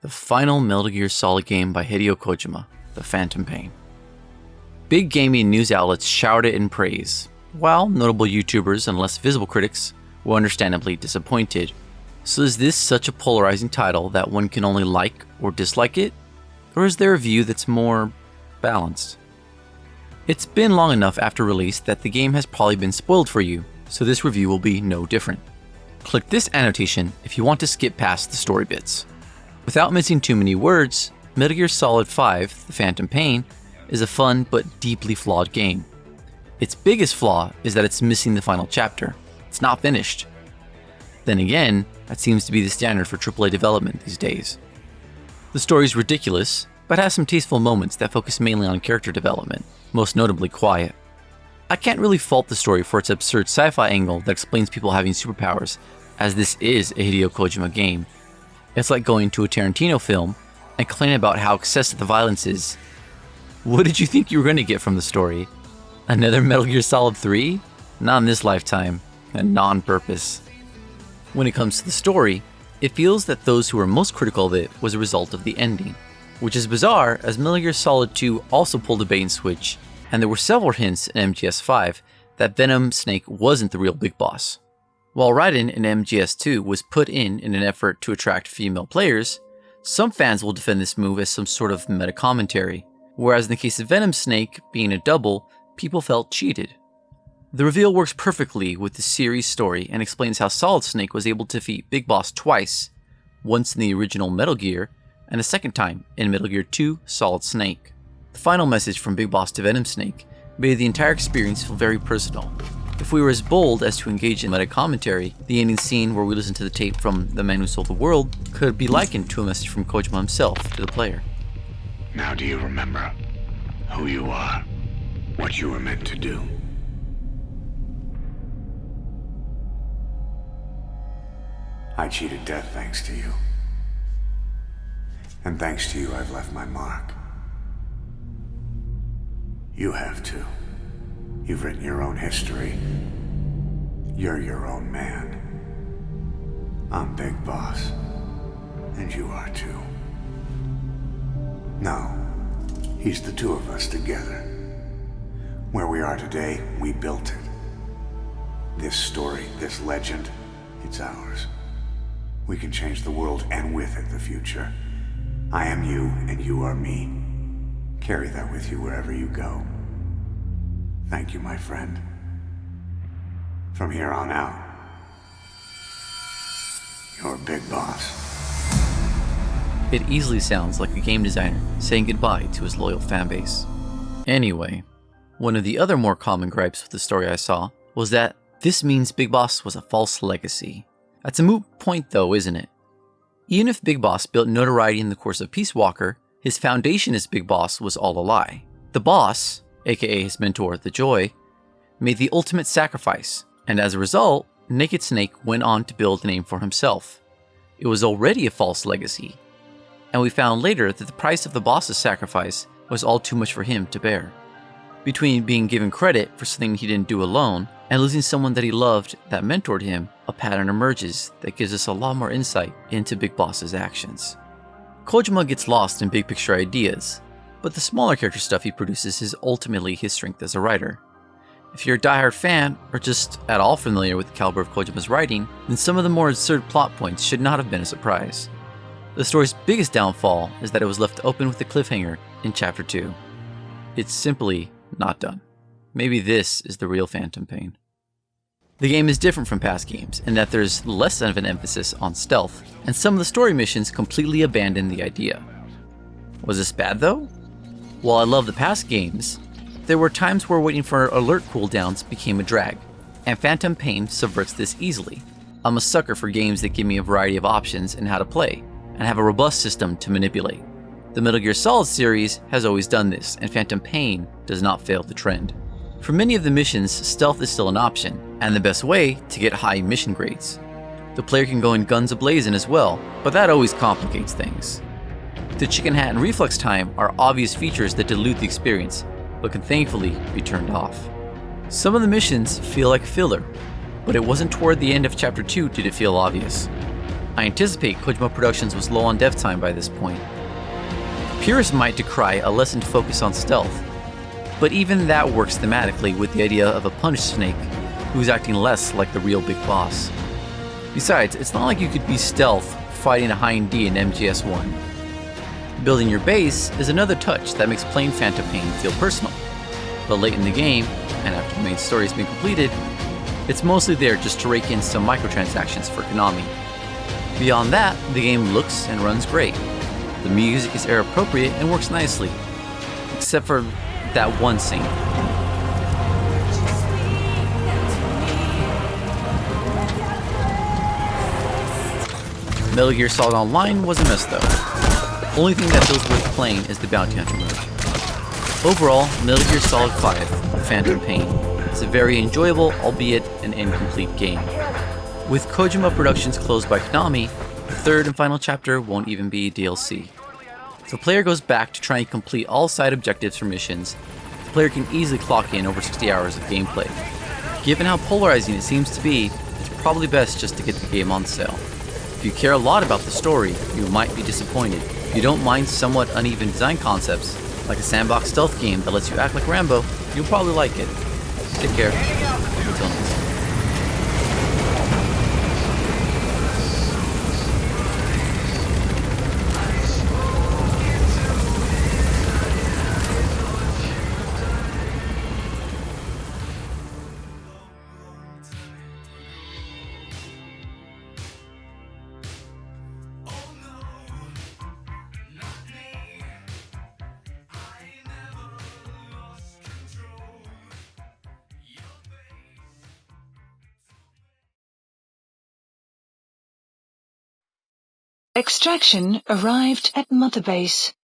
the final Metal Gear Solid game by Hideo Kojima, The Phantom Pain. Big gaming news outlets showered it in praise, while notable YouTubers and less visible critics were understandably disappointed. So is this such a polarizing title that one can only like or dislike it? Or is there a view that's more balanced? It's been long enough after release that the game has probably been spoiled for you, so this review will be no different. Click this annotation if you want to skip past the story bits. Without missing too many words, Metal Gear Solid 5: The Phantom Pain is a fun but deeply flawed game. Its biggest flaw is that it's missing the final chapter. It's not finished. Then again, that seems to be the standard for AAA development these days. The story is ridiculous, but has some tasteful moments that focus mainly on character development, most notably Quiet. I can't really fault the story for its absurd sci-fi angle that explains people having superpowers, as this is a Hideo Kojima game. It's like going to a Tarantino film and complaining about how excessive the violence is. What did you think you were going to get from the story? Another Metal Gear Solid 3? Not in this lifetime, and not on purpose. When it comes to the story, it feels that those who were most critical of it was a result of the ending, which is bizarre as Metal Gear Solid 2 also pulled a bait and switch, and there were several hints in MGS5 that Venom Snake wasn't the real big boss. While Raiden in MGS2 was put in an effort to attract female players, some fans will defend this move as some sort of meta commentary, whereas in the case of Venom Snake being a double, people felt cheated. The reveal works perfectly with the series story and explains how Solid Snake was able to defeat Big Boss twice, once in the original Metal Gear, and a second time in Metal Gear 2 Solid Snake. The final message from Big Boss to Venom Snake made the entire experience feel very personal. If we were as bold as to engage in meta commentary, the ending scene where we listen to the tape from The Man Who Sold the World could be likened to a message from Kojima himself to the player. Now do you remember who you are, what you were meant to do? I cheated death thanks to you. And thanks to you, I've left my mark. You have too. You've written your own history. You're your own man. I'm Big Boss. And you are too. No, he's the two of us together. Where we are today, we built it. This story, this legend, it's ours. We can change the world and with it the future. I am you and you are me. Carry that with you wherever you go. Thank you, my friend. From here on out, you're Big Boss. It easily sounds like a game designer saying goodbye to his loyal fanbase. Anyway, one of the other more common gripes with the story I saw was that this means Big Boss was a false legacy. That's a moot point though, isn't it? Even if Big Boss built notoriety in the course of Peace Walker, his foundation as Big Boss was all a lie. The boss, aka his mentor, the Joy, made the ultimate sacrifice, and as a result, Naked Snake went on to build a name for himself. It was already a false legacy, and we found later that the price of the boss's sacrifice was all too much for him to bear. Between being given credit for something he didn't do alone, and losing someone that he loved that mentored him, a pattern emerges that gives us a lot more insight into Big Boss's actions. Kojima gets lost in big picture ideas, but the smaller character stuff he produces is ultimately his strength as a writer. If you're a diehard fan, or just at all familiar with the caliber of Kojima's writing, then some of the more absurd plot points should not have been a surprise. The story's biggest downfall is that it was left open with a cliffhanger in Chapter 2. It's simply not done. Maybe this is the real Phantom Pain. The game is different from past games in that there's less of an emphasis on stealth, and some of the story missions completely abandon the idea. Was this bad though? While I love the past games, there were times where waiting for alert cooldowns became a drag, and Phantom Pain subverts this easily. I'm a sucker for games that give me a variety of options in how to play, and have a robust system to manipulate. The Metal Gear Solid series has always done this, and Phantom Pain does not fail the trend. For many of the missions, stealth is still an option, and the best way to get high mission grades. The player can go in guns a-blazing as well, but that always complicates things. The chicken hat and reflex time are obvious features that dilute the experience, but can thankfully be turned off. Some of the missions feel like filler, but it wasn't toward the end of Chapter 2 did it feel obvious. I anticipate Kojima Productions was low on dev time by this point. Purists might decry a lessened focus on stealth, but even that works thematically with the idea of a punished Snake who's acting less like the real big boss. Besides, it's not like you could be stealth fighting a Hind D in MGS1. Building your base is another touch that makes playing Phantom Pain feel personal, but late in the game, and after the main story has been completed, it's mostly there just to rake in some microtransactions for Konami. Beyond that, the game looks and runs great. The music is era appropriate and works nicely, except for that one scene. Metal Gear Solid Online was a mess though. Only thing that feels worth playing is the Bounty Hunter mode. Overall, Metal Gear Solid 5, The Phantom Pain, is a very enjoyable, albeit an incomplete game. With Kojima Productions closed by Konami, the third and final chapter won't even be DLC. If the player goes back to try and complete all side objectives for missions, the player can easily clock in over 60 hours of gameplay. Given how polarizing it seems to be, it's probably best just to get the game on sale. If you care a lot about the story, you might be disappointed. If you don't mind somewhat uneven design concepts, like a sandbox stealth game that lets you act like Rambo, you'll probably like it. Take care. Until next time. Extraction arrived at Mother Base.